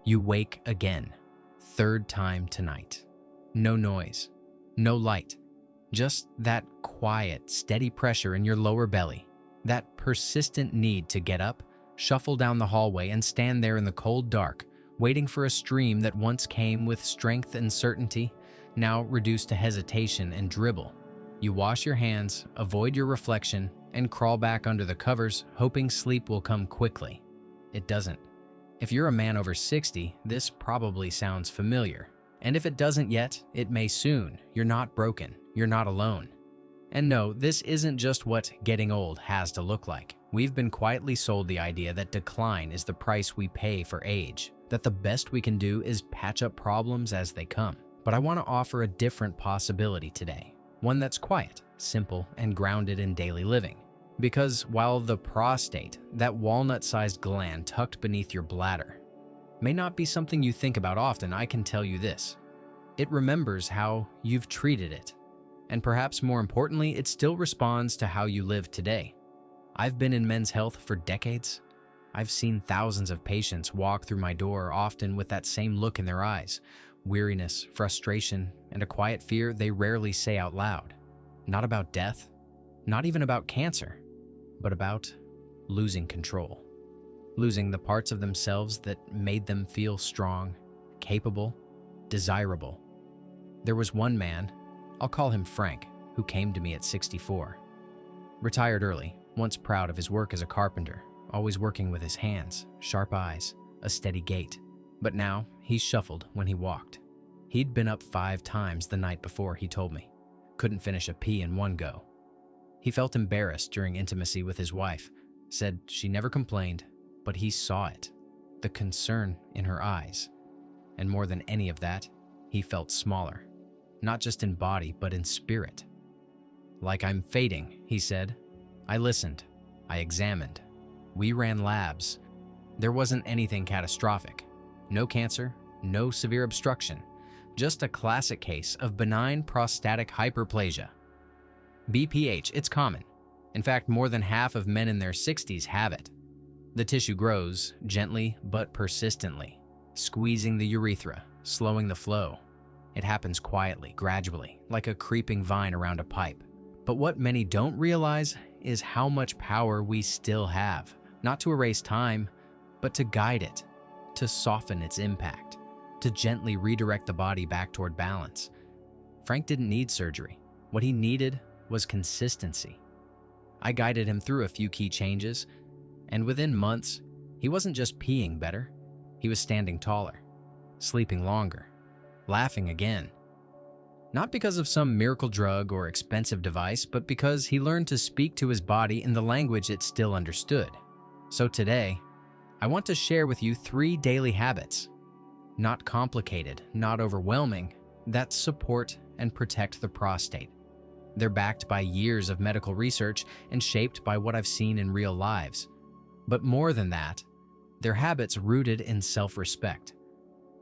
You wake again, third time tonight. No noise, no light, just that quiet, steady pressure in your lower belly, that persistent need to get up, shuffle down the hallway, and stand there in the cold dark, waiting for a stream that once came with strength and certainty, now reduced to hesitation and dribble. You wash your hands, avoid your reflection, and crawl back under the covers, hoping sleep will come quickly. It doesn't. If you're a man over 60, this probably sounds familiar. And if it doesn't yet, it may soon. You're not broken. You're not alone. And no, this isn't just what getting old has to look like. We've been quietly sold the idea that decline is the price we pay for age, that the best we can do is patch up problems as they come. But I want to offer a different possibility today, one that's quiet, simple, and grounded in daily living. Because while the prostate, that walnut-sized gland tucked beneath your bladder, may not be something you think about often, I can tell you this. It remembers how you've treated it. And perhaps more importantly, it still responds to how you live today. I've been in men's health for decades. I've seen thousands of patients walk through my door, often with that same look in their eyes, weariness, frustration, and a quiet fear they rarely say out loud. Not about death, not even about cancer, but about losing control. Losing the parts of themselves that made them feel strong, capable, desirable. There was one man, I'll call him Frank, who came to me at 64. Retired early, once proud of his work as a carpenter, always working with his hands, sharp eyes, a steady gait. But now, he shuffled when he walked. He'd been up 5 times the night before, he told me. Couldn't finish a pee in one go. He felt embarrassed during intimacy with his wife, said she never complained, but he saw it, the concern in her eyes. And more than any of that, he felt smaller, not just in body, but in spirit. Like I'm fading, he said. I listened. I examined. We ran labs. There wasn't anything catastrophic. No cancer, no severe obstruction, just a classic case of benign prostatic hyperplasia. BPH, it's common. In fact, more than half of men in their 60s have it. The tissue grows gently but persistently, squeezing the urethra, slowing the flow. It happens quietly, gradually, like a creeping vine around a pipe. But what many don't realize is how much power we still have, not to erase time, but to guide it, to soften its impact, to gently redirect the body back toward balance. Frank didn't need surgery. What he needed was consistency. I guided him through a few key changes, and within months, he wasn't just peeing better, he was standing taller, sleeping longer, laughing again. Not because of some miracle drug or expensive device, but because he learned to speak to his body in the language it still understood. So today, I want to share with you 3 daily habits, not complicated, not overwhelming, that support and protect the prostate. They're backed by years of medical research and shaped by what I've seen in real lives. But more than that, they're habits rooted in self-respect.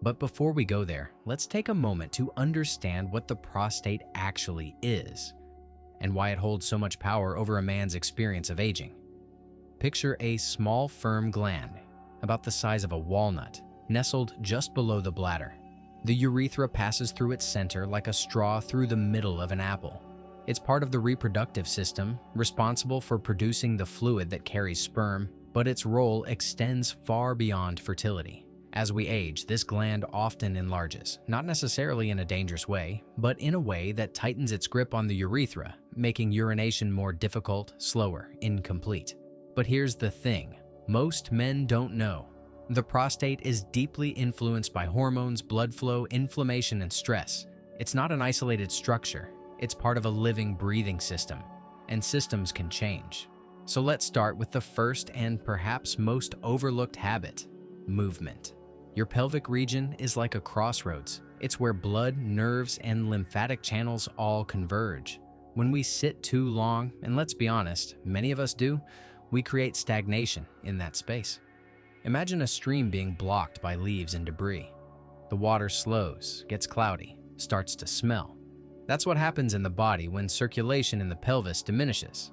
But before we go there, let's take a moment to understand what the prostate actually is and why it holds so much power over a man's experience of aging. Picture a small, firm gland, about the size of a walnut, nestled just below the bladder. The urethra passes through its center like a straw through the middle of an apple. It's part of the reproductive system, responsible for producing the fluid that carries sperm, but its role extends far beyond fertility. As we age, this gland often enlarges, not necessarily in a dangerous way, but in a way that tightens its grip on the urethra, making urination more difficult, slower, incomplete. But here's the thing, most men don't know. The prostate is deeply influenced by hormones, blood flow, inflammation, and stress. It's not an isolated structure. It's part of a living, breathing system, and systems can change. So let's start with the first and perhaps most overlooked habit, movement. Your pelvic region is like a crossroads. It's where blood, nerves, and lymphatic channels all converge. When we sit too long, and let's be honest, many of us do, we create stagnation in that space. Imagine a stream being blocked by leaves and debris. The water slows, gets cloudy, starts to smell. That's what happens in the body when circulation in the pelvis diminishes.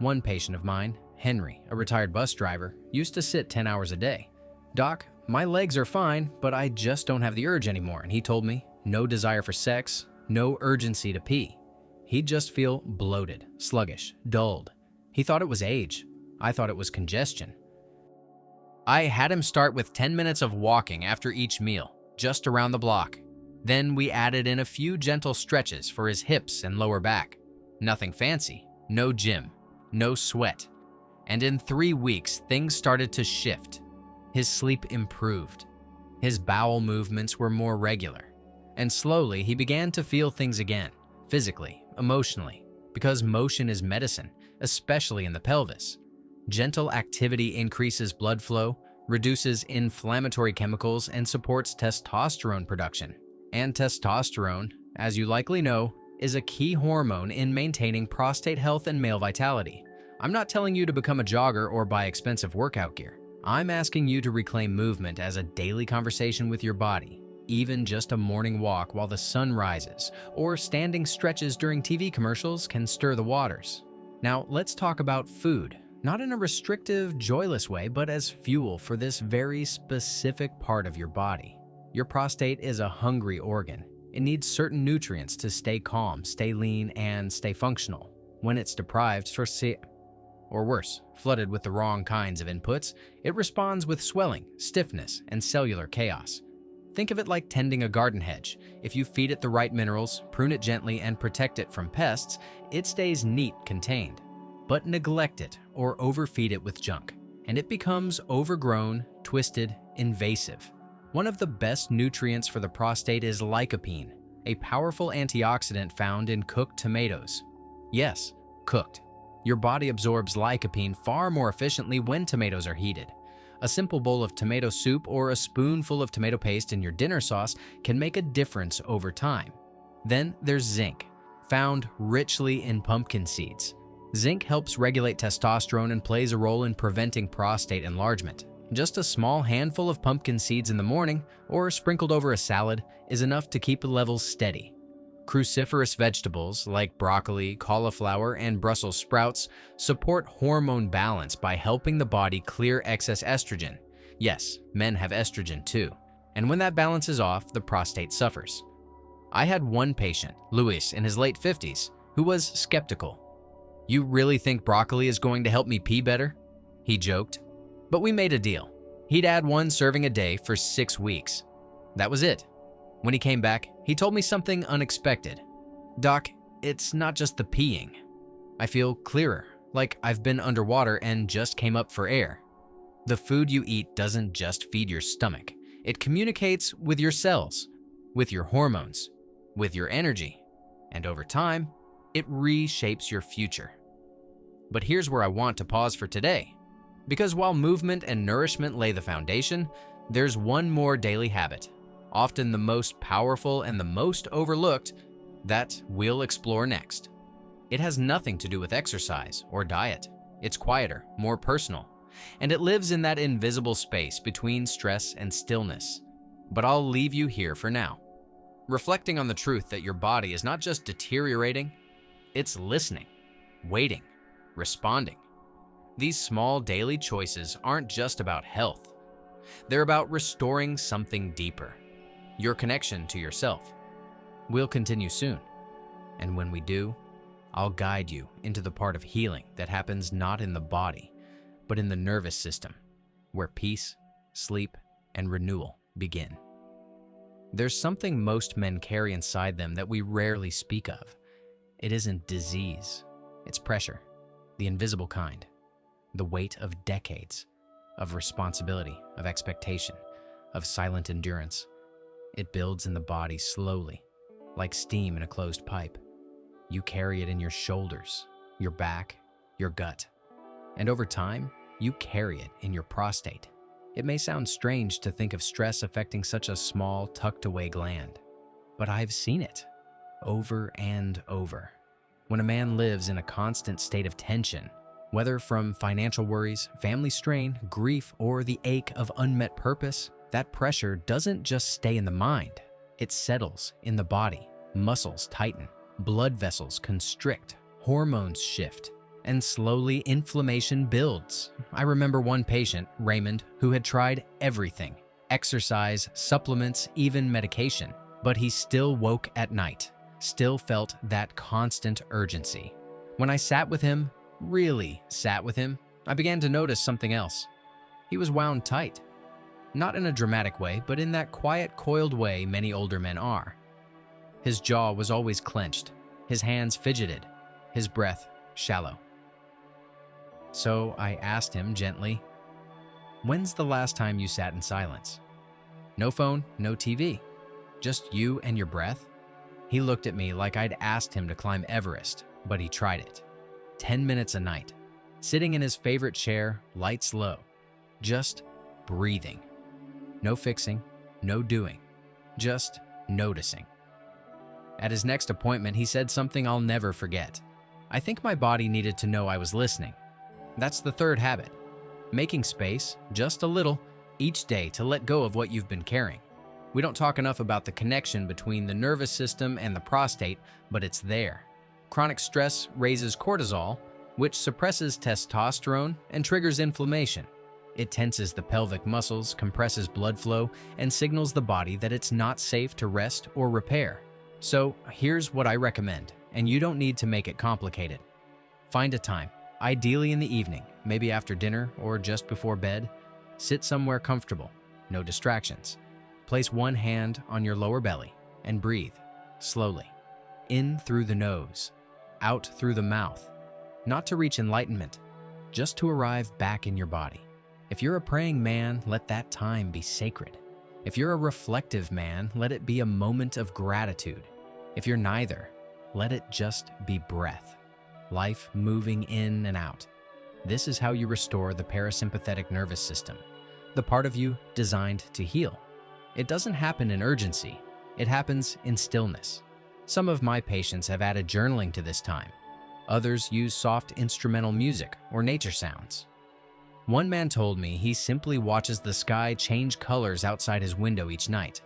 One patient of mine, Henry, a retired bus driver, used to sit 10 hours a day. "Doc, my legs are fine, but I just don't have the urge anymore. And he told me no desire for sex, no urgency to pee. He'd just feel bloated, sluggish, dulled. He thought it was age. I thought it was congestion. I had him start with 10 minutes of walking after each meal, just around the block. Then we added in a few gentle stretches for his hips and lower back. Nothing fancy, no gym, no sweat. And in 3 weeks, things started to shift. His sleep improved. His bowel movements were more regular. And slowly, he began to feel things again, physically, emotionally, because motion is medicine, especially in the pelvis. Gentle activity increases blood flow, reduces inflammatory chemicals, and supports testosterone production. And testosterone, as you likely know, is a key hormone in maintaining prostate health and male vitality. I'm not telling you to become a jogger or buy expensive workout gear. I'm asking you to reclaim movement as a daily conversation with your body. Even just a morning walk while the sun rises or standing stretches during TV commercials can stir the waters. Now, let's talk about food. Not in a restrictive, joyless way, but as fuel for this very specific part of your body. Your prostate is a hungry organ. It needs certain nutrients to stay calm, stay lean, and stay functional. When it's deprived, or worse, flooded with the wrong kinds of inputs, it responds with swelling, stiffness, and cellular chaos. Think of it like tending a garden hedge. If you feed it the right minerals, prune it gently, and protect it from pests, it stays neat, contained. But neglect it or overfeed it with junk, and it becomes overgrown, twisted, invasive. One of the best nutrients for the prostate is lycopene, a powerful antioxidant found in cooked tomatoes. Yes, cooked. Your body absorbs lycopene far more efficiently when tomatoes are heated. A simple bowl of tomato soup or a spoonful of tomato paste in your dinner sauce can make a difference over time. Then there's zinc, found richly in pumpkin seeds. Zinc helps regulate testosterone and plays a role in preventing prostate enlargement. Just a small handful of pumpkin seeds in the morning, or sprinkled over a salad, is enough to keep the levels steady. Cruciferous vegetables like broccoli, cauliflower, and Brussels sprouts support hormone balance by helping the body clear excess estrogen. Yes, men have estrogen too. And when that balance is off, the prostate suffers. I had one patient, Luis, in his late 50s, who was skeptical. "You really think broccoli is going to help me pee better?" he joked. But we made a deal. He'd add 1 serving a day for 6 weeks. That was it. When he came back, he told me something unexpected. "Doc, it's not just the peeing. I feel clearer, like I've been underwater and just came up for air. The food you eat doesn't just feed your stomach. It communicates with your cells, with your hormones, with your energy, and over time, it reshapes your future." But here's where I want to pause for today. Because while movement and nourishment lay the foundation, there's one more daily habit, often the most powerful and the most overlooked, that we'll explore next. It has nothing to do with exercise or diet. It's quieter, more personal, and it lives in that invisible space between stress and stillness. But I'll leave you here for now, reflecting on the truth that your body is not just deteriorating, it's listening, waiting, responding. These small daily choices aren't just about health. They're about restoring something deeper, your connection to yourself. We'll continue soon, and when we do, I'll guide you into the part of healing that happens not in the body, but in the nervous system, where peace, sleep, and renewal begin. There's something most men carry inside them that we rarely speak of. It isn't disease, it's pressure, the invisible kind. The weight of decades, of responsibility, of expectation, of silent endurance. It builds in the body slowly, like steam in a closed pipe. You carry it in your shoulders, your back, your gut. And over time, you carry it in your prostate. It may sound strange to think of stress affecting such a small, tucked-away gland, but I've seen it over and over. When a man lives in a constant state of tension, whether from financial worries, family strain, grief, or the ache of unmet purpose, that pressure doesn't just stay in the mind. It settles in the body. Muscles tighten, blood vessels constrict, hormones shift, and slowly inflammation builds. I remember one patient, Raymond, who had tried everything. exercise, supplements, even medication. But he still woke at night, still felt that constant urgency. When I sat with him, really sat with him, I began to notice something else. He was wound tight. Not in a dramatic way, but in that quiet, coiled way many older men are. His jaw was always clenched, his hands fidgeted, his breath shallow. So I asked him gently, "When's the last time you sat in silence? No phone, no TV, just you and your breath?" He looked at me like I'd asked him to climb Everest, but he tried it. 10 minutes a night, sitting in his favorite chair, lights low, just breathing. No fixing, no doing, just noticing. At his next appointment, he said something I'll never forget. "I think my body needed to know I was listening." That's the third habit. Making space, just a little, each day to let go of what you've been carrying. We don't talk enough about the connection between the nervous system and the prostate, but it's there. Chronic stress raises cortisol, which suppresses testosterone and triggers inflammation. It tenses the pelvic muscles, compresses blood flow, and signals the body that it's not safe to rest or repair. So here's what I recommend, and you don't need to make it complicated. Find a time, ideally in the evening, maybe after dinner or just before bed. Sit somewhere comfortable, no distractions. Place one hand on your lower belly and breathe slowly. In through the nose, out through the mouth. Not to reach enlightenment, just to arrive back in your body. If you're a praying man, let that time be sacred. If you're a reflective man, let it be a moment of gratitude. If you're neither, let it just be breath. Life moving in and out. This is how you restore the parasympathetic nervous system, the part of you designed to heal. It doesn't happen in urgency. It happens in stillness. Some of my patients have added journaling to this time. Others use soft instrumental music or nature sounds. One man told me he simply watches the sky change colors outside his window each night.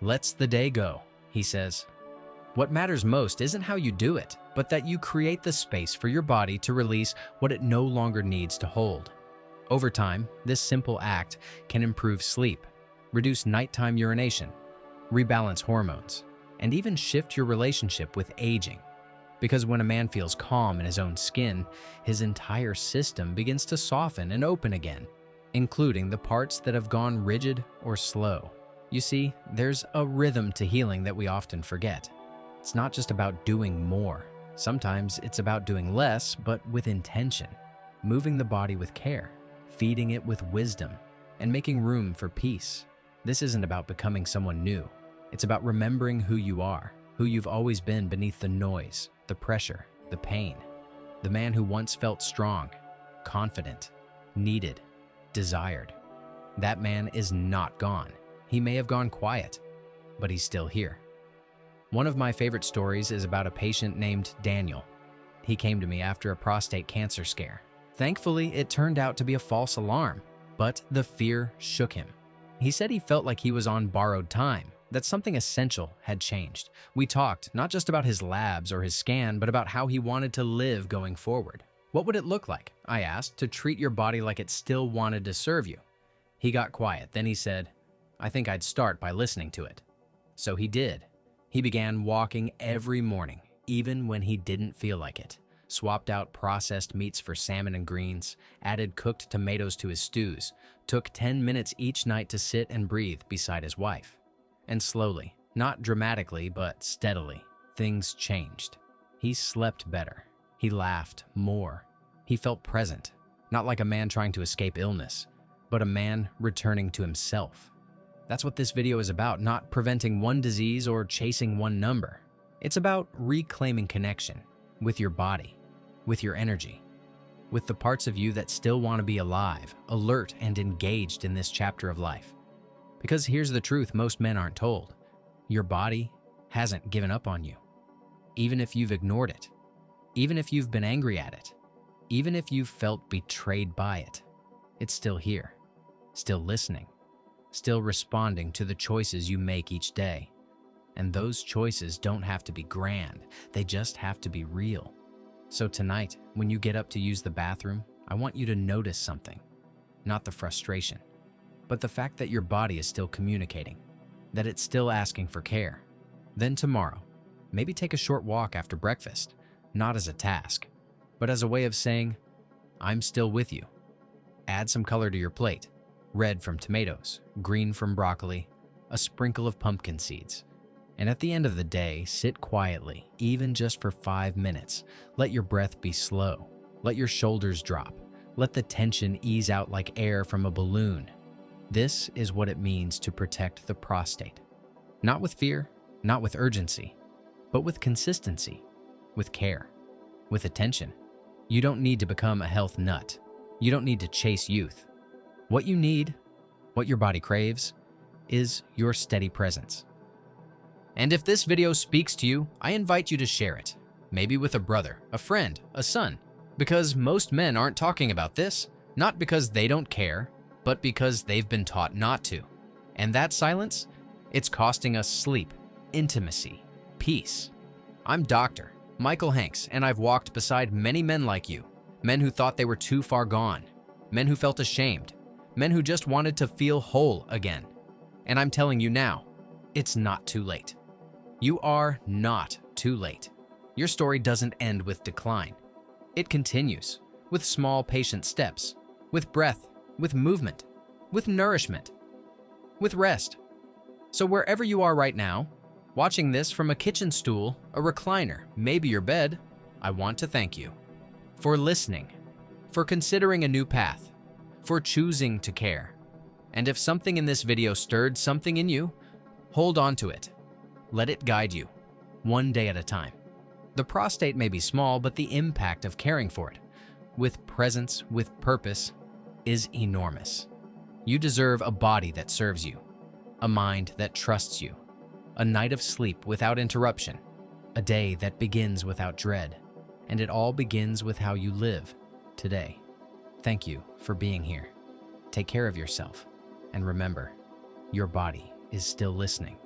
"Lets the day go," he says. What matters most isn't how you do it, but that you create the space for your body to release what it no longer needs to hold. Over time, this simple act can improve sleep, reduce nighttime urination, rebalance hormones, and even shift your relationship with aging. Because when a man feels calm in his own skin, his entire system begins to soften and open again, including the parts that have gone rigid or slow. You see, there's a rhythm to healing that we often forget. It's not just about doing more. Sometimes it's about doing less, but with intention, moving the body with care, feeding it with wisdom, and making room for peace. This isn't about becoming someone new. It's about remembering who you are, who you've always been beneath the noise, the pressure, the pain. The man who once felt strong, confident, needed, desired. That man is not gone. He may have gone quiet, but he's still here. One of my favorite stories is about a patient named Daniel. He came to me after a prostate cancer scare. Thankfully, it turned out to be a false alarm, but the fear shook him. He said he felt like he was on borrowed time, that something essential had changed. We talked not just about his labs or his scan, but about how he wanted to live going forward. What would it look like, I asked, to treat your body like it still wanted to serve you? He got quiet. Then he said, "I think I'd start by listening to it." So he did. He began walking every morning, even when he didn't feel like it. Swapped out processed meats for salmon and greens, added cooked tomatoes to his stews, took 10 minutes each night to sit and breathe beside his wife. And slowly, not dramatically, but steadily, things changed. He slept better. He laughed more. He felt present, not like a man trying to escape illness, but a man returning to himself. That's what this video is about, not preventing one disease or chasing one number. It's about reclaiming connection with your body, with your energy, with the parts of you that still want to be alive, alert, and engaged in this chapter of life. Because here's the truth most men aren't told. Your body hasn't given up on you. Even if you've ignored it, even if you've been angry at it, even if you've felt betrayed by it, it's still here, still listening, still responding to the choices you make each day. And those choices don't have to be grand, they just have to be real. So tonight, when you get up to use the bathroom, I want you to notice something, not the frustration, but the fact that your body is still communicating, that it's still asking for care. Then tomorrow, maybe take a short walk after breakfast, not as a task, but as a way of saying, I'm still with you. Add some color to your plate, red from tomatoes, green from broccoli, a sprinkle of pumpkin seeds. And at the end of the day, sit quietly, even just for 5 minutes. Let your breath be slow. Let your shoulders drop. Let the tension ease out like air from a balloon. This is what it means to protect the prostate. Not with fear, not with urgency, but with consistency, with care, with attention. You don't need to become a health nut. You don't need to chase youth. What you need, what your body craves, is your steady presence. And if this video speaks to you, I invite you to share it. Maybe with a brother, a friend, a son. Because most men aren't talking about this, not because they don't care, but because they've been taught not to. And that silence, it's costing us sleep, intimacy, peace. I'm Dr. Michael Hanks, and I've walked beside many men like you. Men who thought they were too far gone. Men who felt ashamed. Men who just wanted to feel whole again. And I'm telling you now, it's not too late. You are not too late. Your story doesn't end with decline. It continues with small, patient steps, with breath, with movement, with nourishment, with rest. So wherever you are right now, watching this from a kitchen stool, a recliner, maybe your bed, I want to thank you for listening, for considering a new path, for choosing to care. And if something in this video stirred something in you, hold on to it. Let it guide you, one day at a time. The prostate may be small, but the impact of caring for it, with presence, with purpose, is enormous. You deserve a body that serves you, a mind that trusts you, a night of sleep without interruption, a day that begins without dread, and it all begins with how you live today. Thank you for being here. Take care of yourself, and remember, your body is still listening.